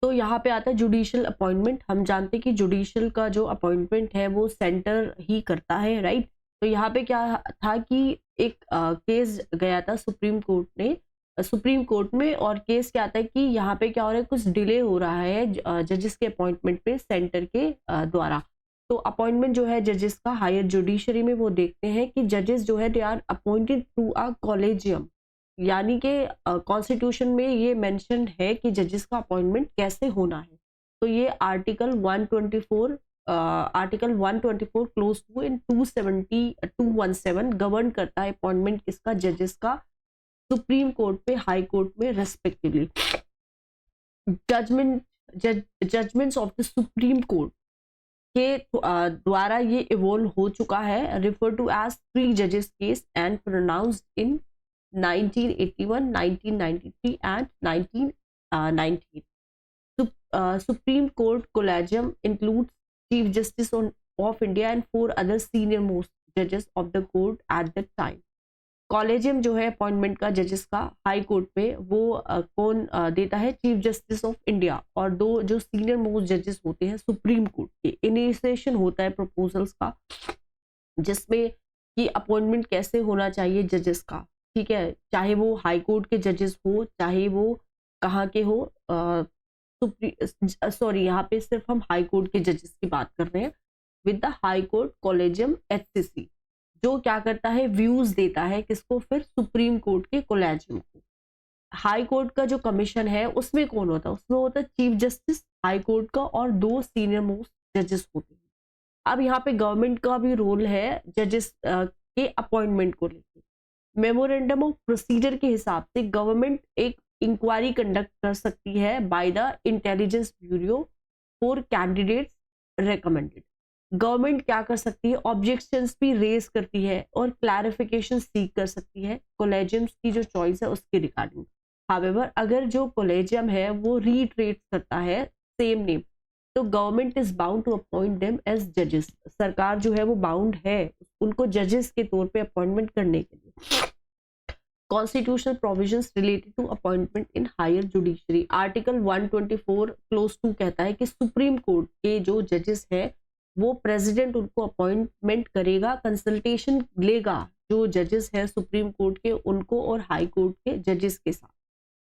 तो यहाँ पे आता है जुडिशियल अपॉइंटमेंट। हम जानते हैं कि जुडिशियल का जो अपॉइंटमेंट है वो सेंटर ही करता है, राइट। तो यहाँ पे क्या था कि एक केस गया था सुप्रीम कोर्ट में, और केस क्या आता है कि यहाँ पे क्या हो रहा है, कुछ डिले हो रहा है जजेस के अपॉइंटमेंट पे सेंटर के द्वारा। तो अपॉइंटमेंट जो है जजेस का हायर जुडिशरी में, वो देखते हैं कि जजेस जो है they are appointed through a collegium, यानी कि कॉन्स्टिट्यूशन में ये मेंशन है कि जजेस का अपॉइंटमेंट कैसे होना है। तो ये आर्टिकल 124 क्लोज 2 इन 217 गवर्न करता है अपॉइंटमेंट किसका, जजेस का, सुप्रीम कोर्ट पे, हाई कोर्ट में respectively. Judgements of the supreme court के द्वारा ये इवॉल्व हो चुका है, रिफर टू एज 3 जजेस case and pronounced in 1981, 1993 and 1998. Supreme Court Collegium includes Chief Justice of India and 4 other senior most judges of the court at that time. Collegium जो है appointment का जजेस का हाई कोर्ट में, वो कौन देता है, चीफ जस्टिस ऑफ इंडिया, और 2 जो सीनियर मोस्ट जजेस होते हैं सुप्रीम कोर्ट के। इनिशिएशन होता है प्रपोजल्स का, जिसमें कि अपॉइंटमेंट कैसे होना चाहिए जजेस का, ठीक है, चाहे वो हाई कोर्ट के जजेस हो, चाहे वो कहाँ के हो, सॉरी यहाँ पे सिर्फ हम हाई कोर्ट के जजेस की बात कर रहे हैं। With the high court collegium HCC जो क्या करता है, व्यूज देता है किसको, फिर सुप्रीम कोर्ट के कॉलेजियम को। हाई कोर्ट का जो कमीशन है उसमें कौन होता है, उसमें होता है चीफ जस्टिस हाई कोर्ट का, और 2 सीनियर मोस्ट जजेस होते हैं। अब यहाँ पे गवर्नमेंट का भी रोल है जजेस के अपॉइंटमेंट को लेकर। मेमोरेंडम ऑफ प्रोसीजर के हिसाब से गवर्नमेंट एक इंक्वायरी कंडक्ट कर सकती है by the intelligence bureau for candidates recommended. Government क्या कर सकती है, ऑब्जेक्शंस भी रेज करती है और क्लैरिफिकेशन सीख कर सकती है कॉलेजियम्स की जो चॉइस है उसके रिगार्डिंग। हावेवर अगर जो कॉलेजियम है वो रीट्रेट करता है सेम नेम, तो government is bound to appoint them as जजेस। सरकार जो है वो बाउंड है उनको जजेस के तौर पे अपॉइंटमेंट करने के लिए। Constitutional provisions related to appointment in higher judiciary, article 124 clause 2 कहता है कि सुप्रीम कोर्ट के जो जजेस है वो प्रेसिडेंट उनको अपॉइंटमेंट करेगा, कंसल्टेशन लेगा जो जजेस है सुप्रीम कोर्ट के उनको और हाई कोर्ट के जजेस के साथ,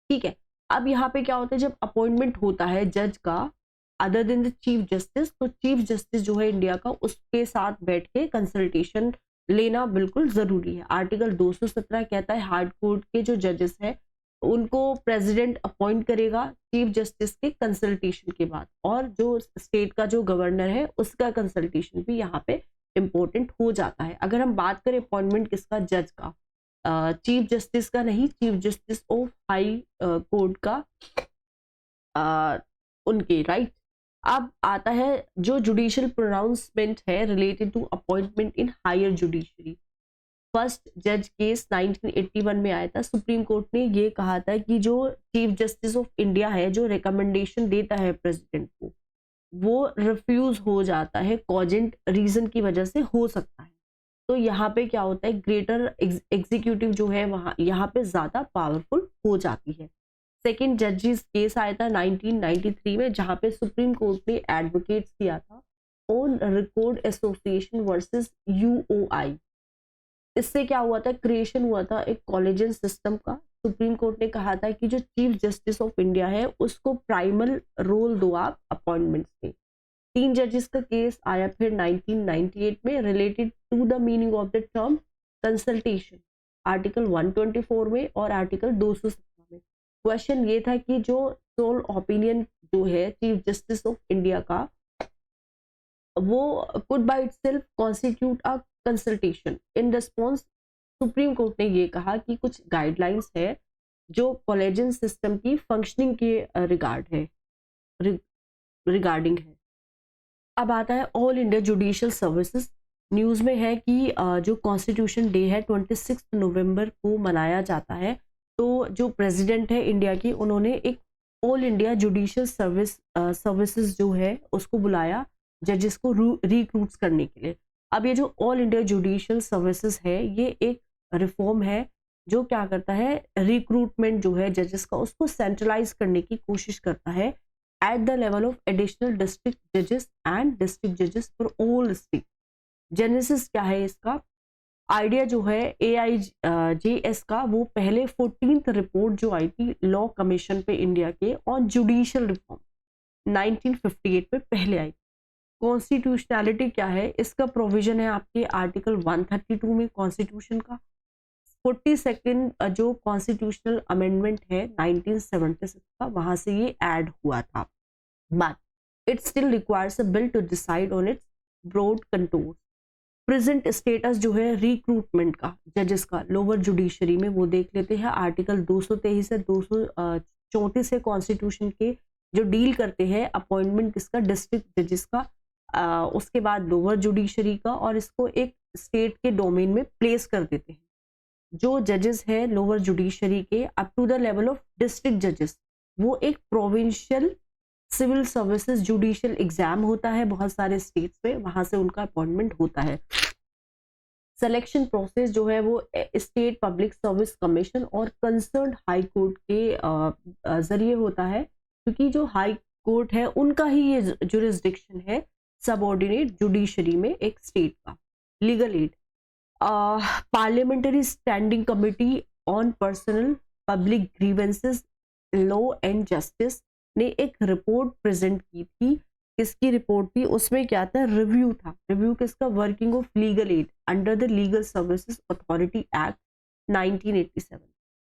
ठीक है। अब यहाँ पे क्या होता है, जब अपॉइंटमेंट होता है जज का other than the chief justice, तो चीफ जस्टिस जो है इंडिया का उसके साथ बैठ के कंसल्टेशन लेना बिल्कुल जरूरी है। आर्टिकल 217 कहता है हाई कोर्ट के जो जजेस हैं उनको प्रेसिडेंट अपॉइंट करेगा चीफ जस्टिस के कंसल्टेशन के बाद, और जो स्टेट का जो गवर्नर है उसका कंसल्टेशन भी यहाँ पे इम्पोर्टेंट हो जाता है। अगर हम बात करें अपॉइंटमेंट किसका, जज का, चीफ जस्टिस का नहीं, chief justice of high court का, उनके, राइट। अब आता है जो जुडिशियल प्रोनाउंसमेंट है related to appointment in higher judiciary. First जज केस 1981 में आया था। सुप्रीम कोर्ट ने ये कहा था कि जो चीफ जस्टिस ऑफ इंडिया है जो रिकमेंडेशन देता है प्रेसिडेंट को, वो रिफ्यूज हो जाता है कॉजेंट रीजन की वजह से हो सकता है। तो यहाँ पे क्या होता है, ग्रेटर एग्जीक्यूटिव जो है वहाँ यहाँ पे ज्यादा पावरफुल हो जाती है। सेकेंड जजेस केस आया था 1993 में, जहाँ पे सुप्रीम कोर्ट ने एडवोकेट किया था on record association versus UOI। इससे क्या हुआ था, क्रिएशन हुआ था एक कॉलेजियन सिस्टम का। सुप्रीम कोर्ट ने कहा था कि जो चीफ जस्टिस ऑफ इंडिया है उसको प्राइमल रोल दो आप अपॉइंटमेंट्स में। 3 जजेस का केस आया फिर 1998 में related to the meaning of the term consultation, article 124 में और आर्टिकल 217 में। क्वेश्चन ये था कि जो सोल ओपिनियन जो है चीफ जस्टिस ऑफ इंडिया का, वो could by itself constitute a consultation. In response supreme court ने ये कहा कि कुछ गाइडलाइंस है जो कॉलेजियन सिस्टम की फंक्शनिंग के रिगार्डिंग है। अब आता है all India judicial services. News में है कि जो कॉन्स्टिट्यूशन डे है 26 नवंबर को मनाया जाता है। तो जो प्रेसिडेंट है इंडिया की, उन्होंने एक ऑल इंडिया जुडिशियल सर्विसेज जो है उसको बुलाया जजेस को रिक्रूट्स करने के लिए। अब ये जो ऑल इंडिया जुडिशियल सर्विसेज है ये एक रिफॉर्म है जो क्या करता है, रिक्रूटमेंट जो है जजेस का उसको सेंट्रलाइज करने की कोशिश करता है at the level of additional district judges and district judges for all states. Genesis क्या है इसका? आइडिया जो है AIJS का, वो पहले 14th रिपोर्ट जो आई थी लॉ कमीशन पे इंडिया के ऑन जुडिशियल रिफॉर्म 1958 में पहले आई। कॉन्स्टिट्यूशनैलिटी क्या है? इसका प्रोविजन है आपके आर्टिकल 132 में कॉन्स्टिट्यूशन का। 42nd जो कॉन्स्टिट्यूशनल अमेंडमेंट है 1976 का, वहां से ये ऐड हुआ था। But it still requires a bill to decide on its broad contours. Present status जो है रिक्रूटमेंट का जजेस का लोअर जुडिशरी में, वो देख लेते हैं। आर्टिकल 223 से 234 से कॉन्स्टिट्यूशन के जो डील करते हैं अपॉइंटमेंट किसका? डिस्ट्रिक्ट जजेस का, उसके बाद लोअर जुडिशरी का, और इसको एक स्टेट के डोमेन में प्लेस कर देते हैं। जो जजेस है लोअर जुडिशरी के up to the level of district जजेस, वो एक provincial civil services judicial exam होता है बहुत सारे स्टेट्स में, वहां से उनका अपॉइंटमेंट होता है। सिलेक्शन प्रोसेस जो है वो स्टेट पब्लिक सर्विस कमीशन और कंसर्न्ड हाई कोर्ट के जरिए होता है, क्योंकि जो हाई कोर्ट है उनका ही ये जुरिस्डिक्शन है सबऑर्डिनेट जुडिशरी में एक स्टेट का। Legal aid, parliamentary standing committee on personnel public grievances law and justice ने एक रिपोर्ट प्रेजेंट की थी। किसकी रिपोर्ट थी? उसमें क्या था? रिव्यू था। रिव्यू किसका? Working of legal aid under the legal services authority act 1987।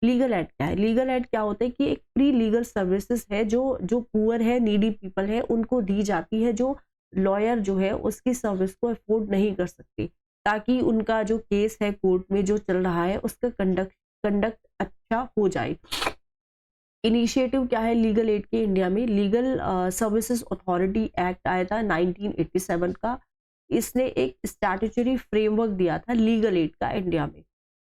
Legal aid क्या है? लीगल एड क्या होता है कि एक फ्री लीगल सर्विसेज है जो पुअर है, नीडी पीपल है, उनको दी जाती है, जो लॉयर जो है उसकी सर्विस को अफोर्ड नहीं कर सकते, ताकि उनका जो केस है कोर्ट में जो चल रहा है उसका कंडक्ट अच्छा हो जाए। इनिशिएटिव क्या है लीगल एड के इंडिया में? लीगल सर्विसेज अथॉरिटी एक्ट आया था 1987 का। इसने एक स्टैट्यूटरी फ्रेमवर्क दिया था लीगल एड का इंडिया में।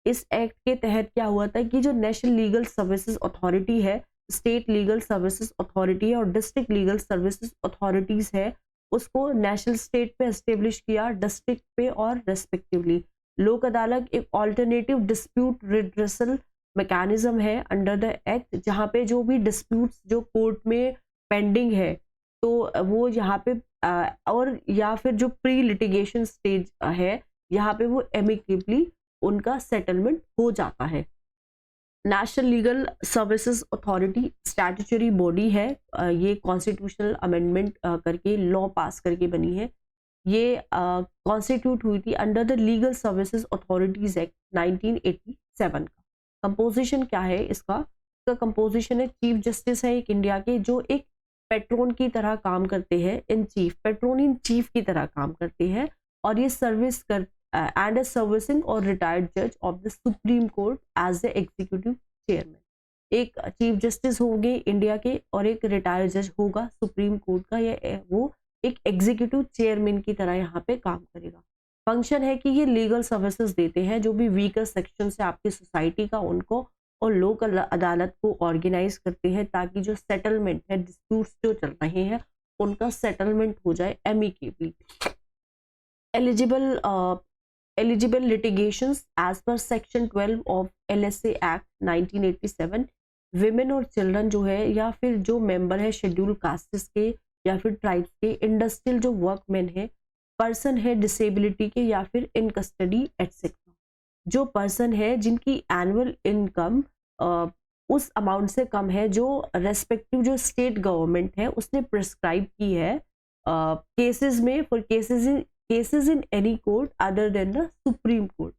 इस एक्ट के तहत क्या हुआ था कि जो नेशनल लीगल सर्विसेज अथॉरिटी है, स्टेट लीगल सर्विसेज अथॉरिटी है और डिस्ट्रिक्ट लीगल सर्विसेज अथॉरिटीज है, उसको नेशनल स्टेट पे एस्टेब्लिश किया, डिस्ट्रिक्ट पे और रेस्पेक्टिवली। लोक अदालत एक ऑल्टरनेटिव डिस्प्यूट रिड्रेसल मैकेनिज्म है अंडर द एक्ट, जहाँ पे जो भी डिस्प्यूट्स जो कोर्ट में पेंडिंग है तो वो यहाँ पे और या फिर जो प्री लिटिगेशन स्टेज है यहाँ पे वो एमिकेबली उनका सेटलमेंट हो जाता है। National legal services authority statutory body है, ये कॉन्स्टिट्यूशनल अमेंडमेंट करके लॉ पास करके बनी है। ये कॉन्स्टिट्यूट हुई थी under the legal services authorities act 1987 का। कंपोजिशन क्या है इसका? कंपोजिशन है चीफ जस्टिस है एक इंडिया के, जो एक पेट्रोन की तरह काम करते हैं, in chief, patron in chief की तरह काम करते हैं, और ये सर्विस कर एंड सर्विसिंग और रिटायर्ड जज of the supreme court as the executive chairman. एक चीफ जस्टिस होंगे इंडिया के और एक रिटायर्ड जज होगा सुप्रीम कोर्ट का, या वो एक एग्जीक्यूटिव चेयरमैन की तरह यहाँ पे काम करेगा। फंक्शन है कि ये लीगल सर्विसेज देते हैं जो भी वीकर सेक्शन से आपकी सोसाइटी का, उनको, और लोक अदालत को ऑर्गेनाइज करते हैं ताकि जो सेटलमेंट है, डिस्प्यूट्स जो चल रहे हैं उनका सेटलमेंट हो जाए amicably. Eligible litigations as per section 12 of LSA act 1987, women और चिल्ड्रन जो है या फिर जो मेंबर है शेड्यूल कास्ट्स के या फिर ट्राइब्स के, इंडस्ट्रियल जो वर्कमैन है, पर्सन है डिसेबिलिटी के या फिर इन कस्टडी एटसेट्रा, जो पर्सन है जिनकी एनुअल इनकम उस अमाउंट से कम है जो रेस्पेक्टिव जो स्टेट गवर्नमेंट है उसने प्रिस्क्राइब की है केसेस में, for cases in any court other than the supreme court,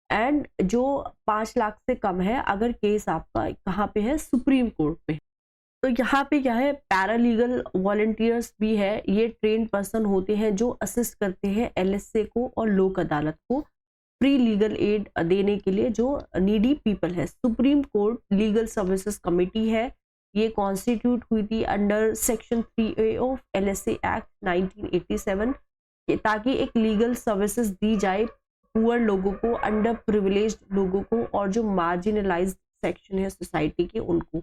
and जो 5 लाख से कम है अगर केस आपका कहाँ पे है? सुप्रीम कोर्ट पे। तो यहाँ पे क्या है? पैरालीगल वॉलंटियर्स भी है, ये ट्रेन पर्सन होते हैं जो असिस्ट करते हैं LSA को और लोक अदालत को फ्री लीगल एड देने के लिए जो नीडी पीपल है। Supreme court legal services committee है, ये कॉन्स्टिट्यूट हुई थी under section 3A of LSA act 1987 ताकि एक लीगल सर्विसेज दी जाए पुअर लोगों को, अंडर प्रिविलेज्ड लोगों को और जो मार्जिनलाइज्ड सेक्शन है सोसाइटी के उनको।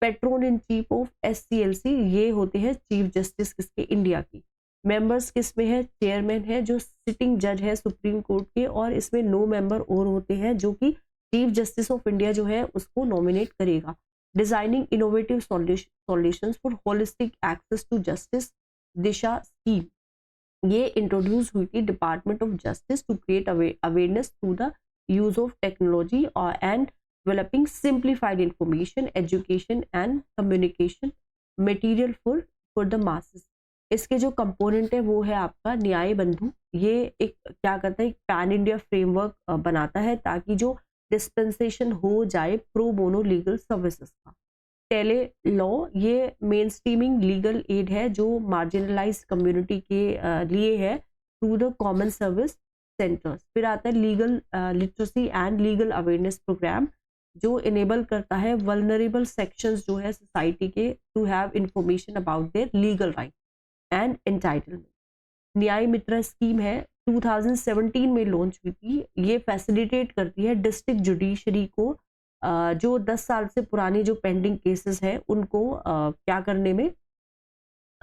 Patreon in chief of SCLC ये होते हैं चीफ जस्टिस किसके? इंडिया की। मेंबर्स किस में है? चेयरमैन है जो सिटिंग जज है सुप्रीम कोर्ट के, और इसमें 9 मेंबर और होते हैं जो कि चीफ जस्टिस ऑफ इंडिया जो है उसको नॉमिनेट करेगा। Designing innovative solutions for holistic access to justice, Disha scheme ये इंट्रोड्यूस हुई थी department of justice to create awareness through the use of technology और and developing simplified information education and communication material for the masses. इसके जो component है वो है आपका न्याय बंधु। ये एक क्या करता है, एक पैन इंडिया फ्रेमवर्क बनाता है ताकि जो डिस्पेंसेशन हो जाए प्रो बोनो लीगल सर्विसेज का। टेले लॉ ये मेन स्ट्रीमिंग लीगल एड है जो मार्जिनलाइज कम्युनिटी के लिए है through the common service centres. फिर आता है legal literacy and legal awareness programme जो इनेबल करता है वल्नरेबल सेक्शंस जो है सोसाइटी के to have information about their legal right and entitlement. Nyaya Mitra scheme है 2017 में लॉन्च हुई थी। ये फैसिलिटेट करती है डिस्ट्रिक्ट जुडिशरी को जो 10 साल से पुराने जो पेंडिंग केसेस हैं उनको क्या करने में,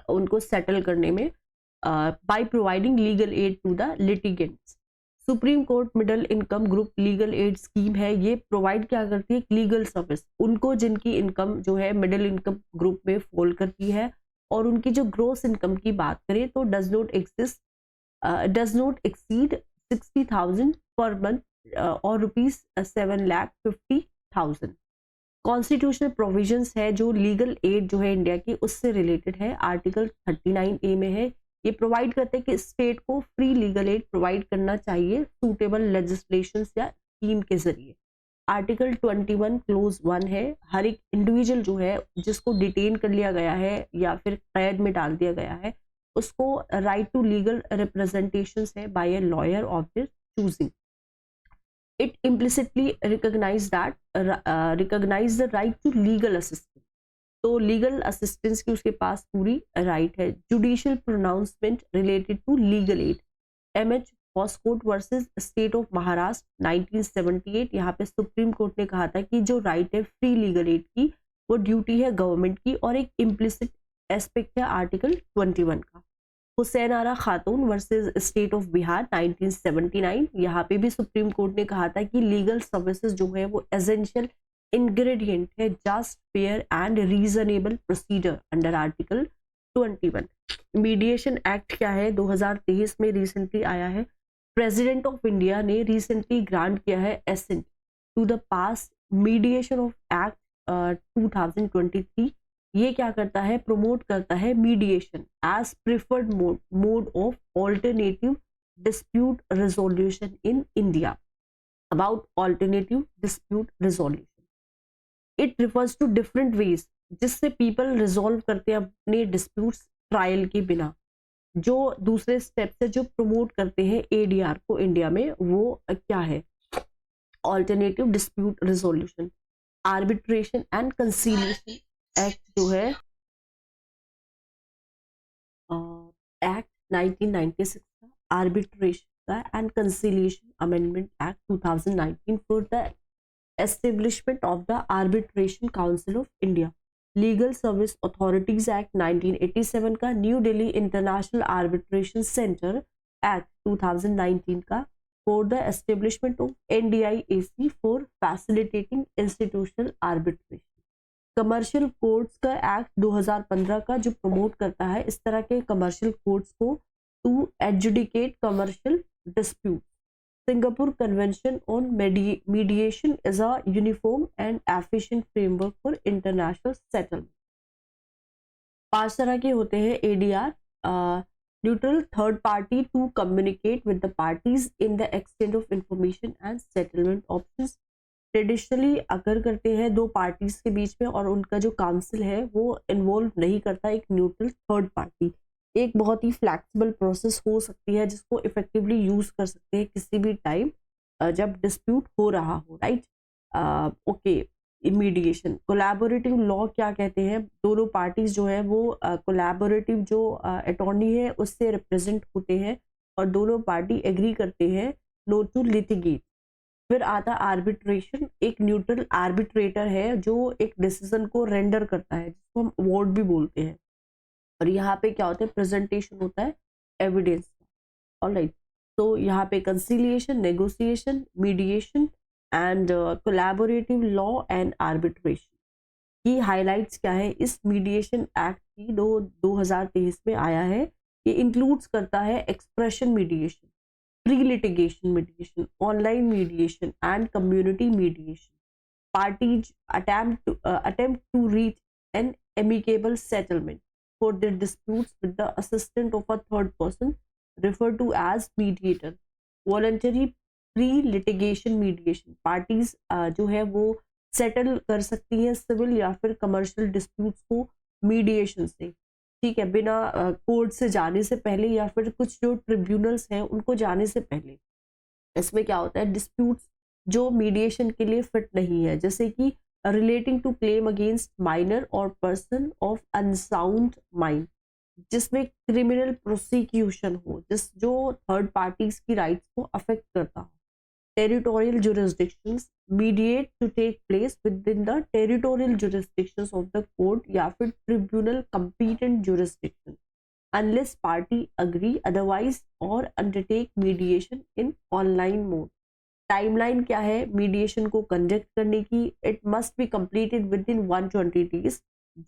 उनको सेटल करने में by providing legal aid to the litigants. Supreme court middle income group legal aid scheme है। ये प्रोवाइड क्या करती है, लीगल सर्विस उनको जिनकी इनकम जो है मिडिल इनकम ग्रुप में फॉल करती है और उनकी जो ग्रोस इनकम की बात करें तो does not exceed 60,000 per month और ₹7,50,000। कॉन्स्टिट्यूशनल प्रोविजंस है जो लीगल एड जो है इंडिया की उससे रिलेटेड है, आर्टिकल 39A में है। ये प्रोवाइड करते हैं कि स्टेट को फ्री लीगल एड प्रोवाइड करना चाहिए सूटेबल लेजिस्लेशन या स्कीम के जरिए। आर्टिकल 21 क्लोज 1 है, हर एक इंडिविजुअल जो है जिसको डिटेन कर लिया गया है या फिर कैद में डाल दिया गया है उसको राइट टू लीगल रिप्रेजेंटेशन है by a lawyer of their choosing. It implicitly recognise the right to legal assistance. तो लीगल असिस्टेंस की उसके पास पूरी राइट है। Judicial pronouncement related to legal aid, MH Hoskot versus state of Maharashtra 1978। यहाँ पे supreme court ने कहा था कि जो राइट है फ्री लीगल एड की वो ड्यूटी है गवर्नमेंट की और एक इम्प्लिसिट एस्पेक्ट है आर्टिकल 21 का। हुसैन आरा खातून वर्सेस स्टेट ऑफ बिहार 1979। यहाँ पे भी सुप्रीम कोर्ट ने कहा था कि लीगल सर्विसेज जो है वो एसेंशियल इंग्रेडिएंट है just fair and reasonable procedure under article 21। Mediation act क्या है, 2023 में रिसेंटली आया है। प्रेसिडेंट ऑफ इंडिया ने रिसेंटली ग्रांट किया है assent to the pass mediation of act 2023। ये क्या करता है, प्रमोट करता है mediation as preferred mode of alternative dispute resolution in India. About alternative dispute resolution, it refers to different ways जिससे पीपल रिजोल्व करते हैं अपने डिस्प्यूट्स ट्रायल के बिना। जो दूसरे स्टेप से जो प्रमोट करते हैं ADR को इंडिया में वो क्या है, alternative dispute resolution. Arbitration and conciliation act जो है एक्ट 1996 का, आर्बिट्रेशन का and conciliation amendment act 2019 for the establishment of the arbitration council of India. Legal service authorities act 1987 का, new Delhi international arbitration centre act 2019 का for the establishment of NDIAC for facilitating institutional arbitration. Commercial courts का act 2015 का जो promote करता है इस तरह के कमर्शियल कोर्ट्स को to adjudicate commercial dispute. Singapore Convention on Mediation is a uniform and efficient framework for international settlement. 5 तरह के होते हैं ADR, neutral third party to communicate with the parties in the exchange of information and settlement options. Traditionally अगर करते हैं दो parties के बीच में और उनका जो काउंसिल है वो इन्वॉल्व नहीं करता एक न्यूट्रल थर्ड पार्टी। एक बहुत ही फ्लैक्सिबल प्रोसेस हो सकती है जिसको इफेक्टिवली यूज कर सकते हैं किसी भी टाइम जब डिस्प्यूट हो रहा हो, right. Okay, mediation. Collaborative law क्या कहते हैं, दोनों पार्टीज जो है वो कोलैबोरेटिव जो अटॉर्नी है उससे रिप्रेजेंट होते हैं और दोनों पार्टी एग्री करते हैं नॉट टू लिटिगेट। फिर आता आर्बिट्रेशन, एक न्यूट्रल आर्बिट्रेटर है जो एक डिसीजन को रेंडर करता है जिसको हम अवार्ड भी बोलते हैं। और यहाँ पे क्या होता है, प्रेजेंटेशन होता है एविडेंस का। ऑलराइट, तो यहाँ पे conciliation, negotiation, mediation and collaborative law and arbitration. की हाइलाइट्स क्या है इस मीडिएशन एक्ट की 2023 में आया है। ये इंक्लूड्स करता है expression mediation, pre litigation mediation, online mediation and community mediation. Parties attempt to reach an amicable settlement for their disputes with the assistance of a third person referred to as mediator. Voluntary pre-litigation mediation parties जो है वो settle कर सकती हैं civil या फिर commercial disputes को mediation से, ठीक है, बिना कोर्ट से जाने से पहले या फिर कुछ जो ट्रिब्यूनल्स हैं उनको जाने से पहले। इसमें क्या होता है, डिस्प्यूट्स जो मीडिएशन के लिए फिट नहीं है, जैसे कि relating to claim against minor और पर्सन ऑफ अनसाउंड माइंड, जिसमें क्रिमिनल प्रोसिक्यूशन हो, जो थर्ड पार्टीज की राइट्स को अफेक्ट करता हो। Territorial jurisdictions mediate to take place within the territorial jurisdictions of the court या फिर tribunal competent jurisdiction unless party agree otherwise or undertake mediation in online mode। Timeline क्या है mediation को conduct करने की, it must be completed with in 120 days,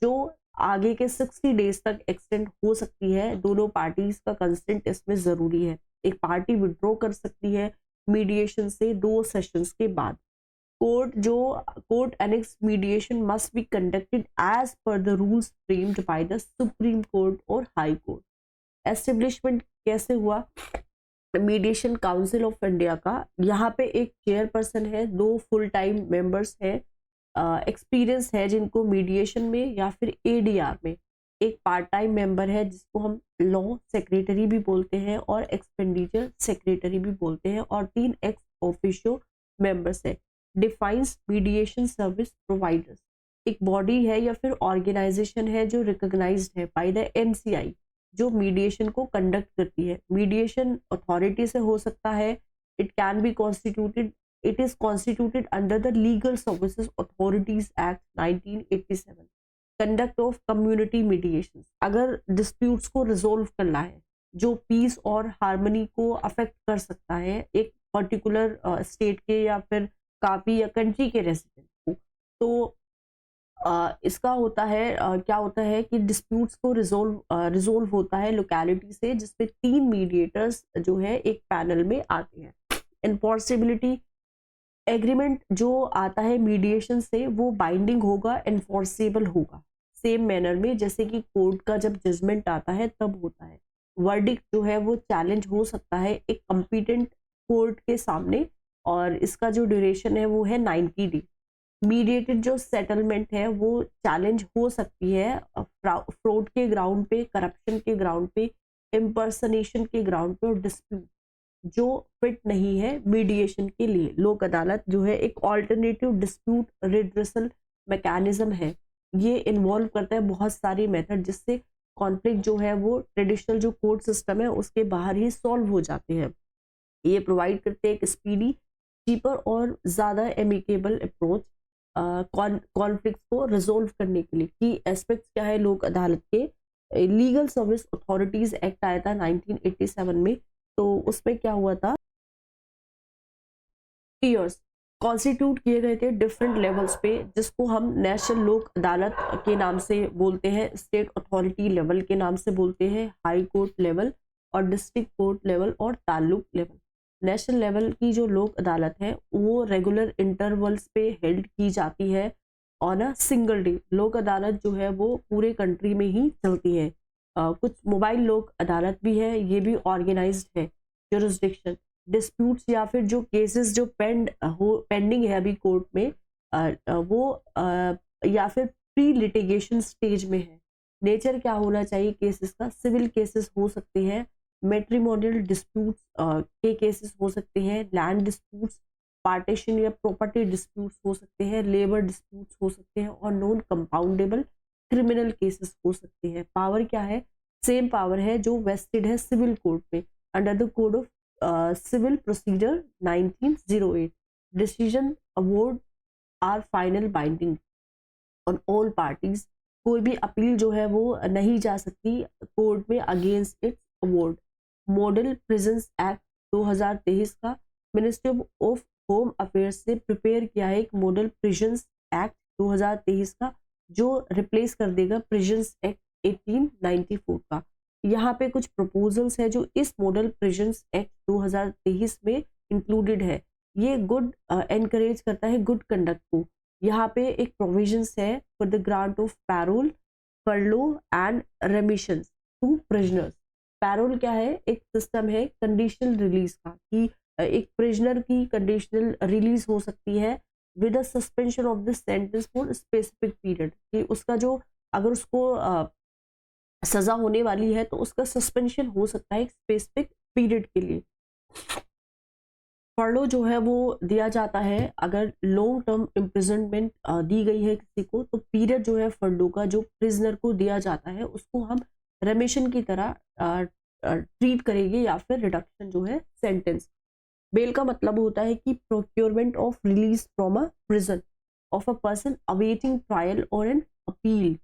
जो आगे के 60 डेज तक एक्सटेंड हो सकती है। दोनों पार्टीज का कंसेंट इसमें जरूरी है। एक पार्टी विड्रॉ कर सकती है मीडिएशन से 2 सेशंस के बाद। Court annex mediation must be conducted as per the rules framed by the supreme court और हाई कोर्ट। एस्टेब्लिशमेंट कैसे हुआ मीडिएशन काउंसिल ऑफ इंडिया का, यहाँ पे एक चेयरपर्सन है, 2 फुल टाइम मेंबर्स हैं, एक्सपीरियंस है जिनको मीडिएशन में या फिर एडीआर में। एक पार्ट टाइम मेंबर है जिसको हम लॉ सेक्रेटरी भी बोलते हैं और एक्सपेंडिचर सेक्रेटरी भी बोलते हैं, और 3 एक्स ऑफिशियो मेंबर्स है। डिफाइंस मीडिएशन सर्विस प्रोवाइडर्स, एक बॉडी है या फिर ऑर्गेनाइजेशन है जो रिकॉग्नाइज्ड है बाय द एनसीआई, जो मीडिएशन को कंडक्ट करती है। मीडिएशन अथॉरिटी से हो सकता है, it can be constituted, it is constituted under the legal services authorities act 1987। Conduct of community mediation, अगर डिस्प्यूट्स को रिजोल्व करना है जो पीस और हार्मनी को अफेक्ट कर सकता है एक पर्टिकुलर स्टेट के या फिर काफी या कंट्री के रेसिडेंट को, तो इसका होता है क्या होता है कि डिस्प्यूट्स को रिजोल्व होता है लोकेलिटी से, जिसमें 3 मीडिएटर्स जो है एक पैनल में आते हैं। एनफोर्सेबिलिटी, एग्रीमेंट जो आता है मीडिएशन से वो बाइंडिंग होगा, एनफोर्सेबल होगा सेम मैनर में जैसे कि कोर्ट का जब जजमेंट आता है तब होता है। वर्डिक्ट जो है वो चैलेंज हो सकता है एक कंपीटेंट कोर्ट के सामने, और इसका जो ड्यूरेशन है वो है 90 डेज। मीडिएटेड जो सेटलमेंट है वो चैलेंज हो सकती है फ्रॉड के ग्राउंड पे, करप्शन के ग्राउंड पे, इम्पर्सनेशन के ग्राउंड पे, और डिस्प्यूट जो फिट नहीं है मीडिएशन के लिए। लोक अदालत जो है एक ऑल्टरनेटिव डिस्प्यूट रिड्रेसल मैकेनिज्म है, ये इन्वॉल्व करता है बहुत सारी मेथड जिससे कॉन्फ्लिक्ट जो है वो ट्रेडिशनल जो कोर्ट सिस्टम है उसके बाहर ही सॉल्व हो जाते हैं। ये प्रोवाइड करते हैं एक स्पीडी, चीपर और ज़्यादा एमिकेबल अप्रोच कॉन्फ्लिक्ट को रिजोल्व करने के लिए। की एस्पेक्ट्स क्या है लोक अदालत के, लीगल सर्विस अथॉरिटीज एक्ट आया था 1987 में, तो उसमें क्या हुआ था, टीयर्स कॉन्स्टिट्यूट किए गए थे डिफरेंट लेवल्स पे, जिसको हम नेशनल लोक अदालत के नाम से बोलते हैं, स्टेट अथॉरिटी लेवल के नाम से बोलते हैं, हाई कोर्ट लेवल और डिस्ट्रिक्ट कोर्ट लेवल और ताल्लुक लेवल। नेशनल लेवल की जो लोक अदालत है वो रेगुलर इंटरवल्स पे हेल्ड की जाती है ऑन अ सिंगल डे। लोक अदालत जो है वो पूरे कंट्री में ही चलती है। कुछ मोबाइल लोक अदालत भी है, ये भी ऑर्गेनाइज्ड है। जुरिस्डिक्शन, डिस्प्यूट्स या फिर जो केसेस जो पेंडिंग है अभी कोर्ट में, वो या फिर प्री लिटिगेशन स्टेज में है। नेचर क्या होना चाहिए केसेस का, सिविल केसेस हो सकते हैं, मैट्रिमोनियल डिस्प्यूट्स के केसेस हो सकते हैं, लैंड डिस्प्यूट्स, पार्टीशन या प्रॉपर्टी डिस्प्यूट्स हो सकते हैं, लेबर डिस्प्यूट्स हो सकते हैं, और नॉन कंपाउंडेबल क्रिमिनल केसेस हो सकते हैं। पावर क्या है, सेम पावर है जो वेस्टेड है सिविल कोर्ट में under the code of civil procedure 1908। Decision award are final binding on all parties, कोई भी अपील जो है वो नहीं जा सकती कोर्ट में against it's award. Model prisons act 2023 का मिनिस्ट्री ऑफ होम अफेयर्स से प्रिपेयर किया है एक मॉडल प्रिजन्स एक्ट 2023 का, जो रिप्लेस कर देगा प्रिजन्स एक्ट 1894 का। यहाँ पे कुछ प्रपोजल्स है जो इस मॉडल प्रिजन्स एक्ट 2023 में इंक्लूडेड है। ये गुड एनकरेज करता है गुड कंडक्ट को। यहाँ पे एक प्रोविजंस है for the grant of parole, furlough and remissions to prisoners. Parole क्या है? एक सिस्टम है कंडीशनल रिलीज का, कि एक प्रिजनर की कंडीशनल रिलीज हो सकती है with a suspension of the sentence for specific period, कि उसका जो अगर उसको सजा होने वाली है तो उसका सस्पेंशन हो सकता है एक स्पेसिफिक पीरियड के लिए। फर्लो जो है वो दिया जाता है अगर लॉन्ग टर्म इम्प्रिजनमेंट दी गई है किसी को, तो पीरियड जो है फर्लो का जो प्रिजनर को दिया जाता है उसको हम रेमिशन की तरह ट्रीट करेंगे, या फिर रिडक्शन जो है सेंटेंस। बेल का मतलब होता है कि procurement of release from a prison of a person awaiting trial और an appeal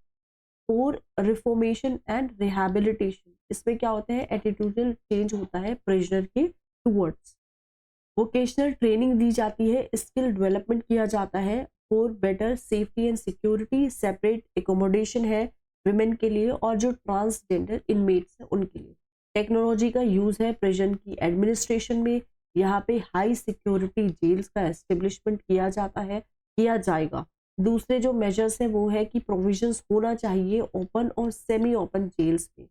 for reformation and rehabilitation. इसमें क्या होता है? एटीट्यूडल चेंज होता है प्रिजनर के टूवर्ड्स। वोकेशनल ट्रेनिंग दी जाती है, स्किल डेवलपमेंट किया जाता है for better safety and security. Separate accommodation है विमेन के लिए और जो ट्रांसजेंडर इनमेट्स हैं उनके लिए। टेक्नोलॉजी का यूज है प्रिजन की एडमिनिस्ट्रेशन में। यहाँ पे हाई सिक्योरिटी जेल्स का एस्टेब्लिशमेंट किया जाता है, किया जाएगा। दूसरे जो मेजर्स है वो है कि प्रोविजंस होना चाहिए ओपन और सेमी ओपन जेल्स में,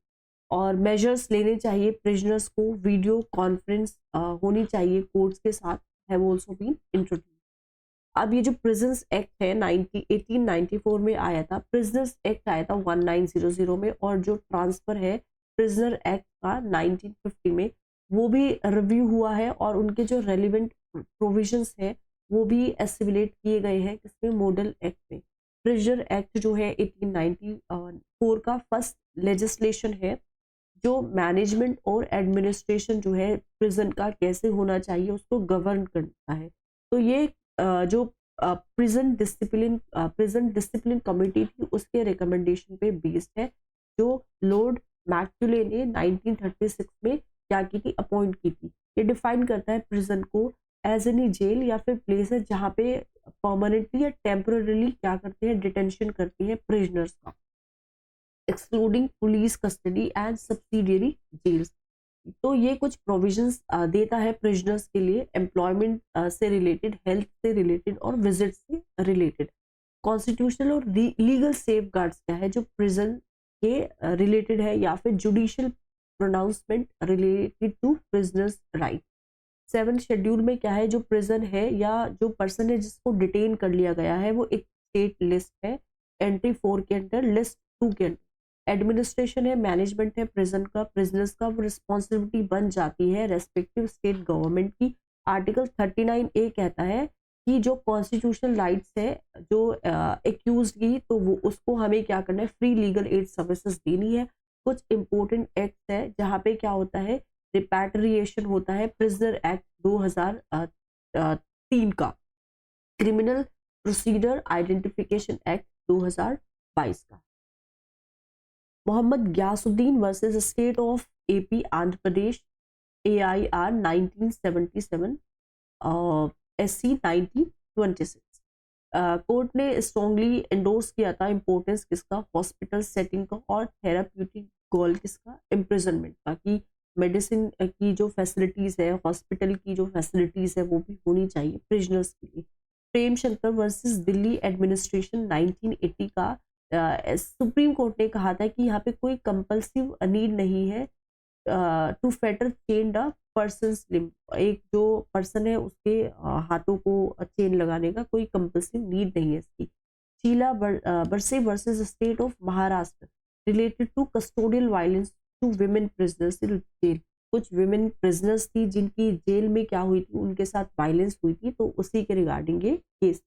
और मेजर्स लेने चाहिए प्रिजनर्स को। वीडियो कॉन्फ्रेंस होनी चाहिए कोर्ट्स के साथ, हैव आल्सो बीन इंट्रोड्यूस्ड। अब ये जो प्रिजन्स एक्ट है 1894 में आया था, प्रिजनर्स एक्ट आया था 1900 में, और जो ट्रांसफर है प्रिजनर एक्ट का 1950 में, वो भी रिव्यू हुआ है और उनके जो रेलिवेंट प्रोविजंस है वो भी एसिमुलेट किए गए हैं किसमें? मॉडल एक्ट में। प्रिजनर एक्ट जो है 1894 का फर्स्ट लेजिस्लेशन है जो मैनेजमेंट और एडमिनिस्ट्रेशन जो है प्रिजन का कैसे होना चाहिए उसको गवर्न करता है। तो ये जो प्रिजन डिसिप्लिन कमेटी थी उसके रिकमेंडेशन पे बेस्ड है, जो लॉर्ड मैक्यूले ने 1936 में क्या की थी? अपॉइंट की थी। ये डिफाइन करता है प्रिजन को एज एनी जेल या फिर प्लेस है जहाँ पे परमानेंटली या टेम्पररीली क्या करते हैं? डिटेंशन करते हैं प्रिजनर्स का, excluding police custody and subsidiary jails. तो ये कुछ प्रोविजंस देता है प्रिजनर्स के लिए, एम्प्लॉयमेंट से रिलेटेड, हेल्थ से रिलेटेड और विजिट से रिलेटेड। कॉन्स्टिट्यूशनल और लीगल सेफ गार्ड्स क्या है जो प्रिजन के रिलेटेड है, या फिर judicial pronouncement related to prisoners right. 7 schedule में क्या है? जो प्रिजन है या जो पर्सन है जिसको डिटेन कर लिया गया है वो एक स्टेट लिस्ट है, एंट्री 4 के अंदर, लिस्ट 2 के अंदर। एडमिनिस्ट्रेशन है, मैनेजमेंट है प्रिजन का, प्रिजनर्स का रिस्पॉन्सिबिलिटी बन जाती है रेस्पेक्टिव स्टेट गवर्नमेंट की। आर्टिकल 39A कहता है कि जो कॉन्स्टिट्यूशनल राइट्स है जो एक्यूज की, तो वो उसको हमें क्या करना है? फ्री लीगल एड सर्विसेज देनी है। कुछ इंपॉर्टेंट एक्ट है जहाँ पे क्या होता है? रिपैट्रिएशन होता है। प्रिजनर एक्ट 2003 का, क्रिमिनल प्रोसीजर आइडेंटिफिकेशन एक्ट 2022 का। Mohammad Gyasuddin versus state of AP Andhra Pradesh, AIR 1977, SC 1926। Court ने स्ट्रॉन्गली एंडोर्स किया था इम्पोर्टेंस किसका? हॉस्पिटल सेटिंग का और थेराप्यूटिक गोल किसका? इम्प्रिजनमेंट का, कि मेडिसिन की जो फैसिलिटीज़ है, हॉस्पिटल की जो फैसिलिटीज़ है वो भी होनी चाहिए प्रिजनर्स के लिए। प्रेम शंकर वर्सेस दिल्ली एडमिनिस्ट्रेशन 1980 का, सुप्रीम कोर्ट ने कहा था कि यहाँ पे कोई कंपल्सिव नीड नहीं है to fetter chain the person's limb. एक जो पर्सन है उसके हाथों को चेन लगाने का कोई कंपल्सिव नीड नहीं है इसकी। Sheela Barse versus state of Maharashtra related to custodial violence to women prisoners in jail. कुछ विमेन प्रिजनर्स थी जिनकी जेल में क्या हुई थी? उनके साथ वायलेंस हुई थी, तो उसी के रिगार्डिंग ये केस।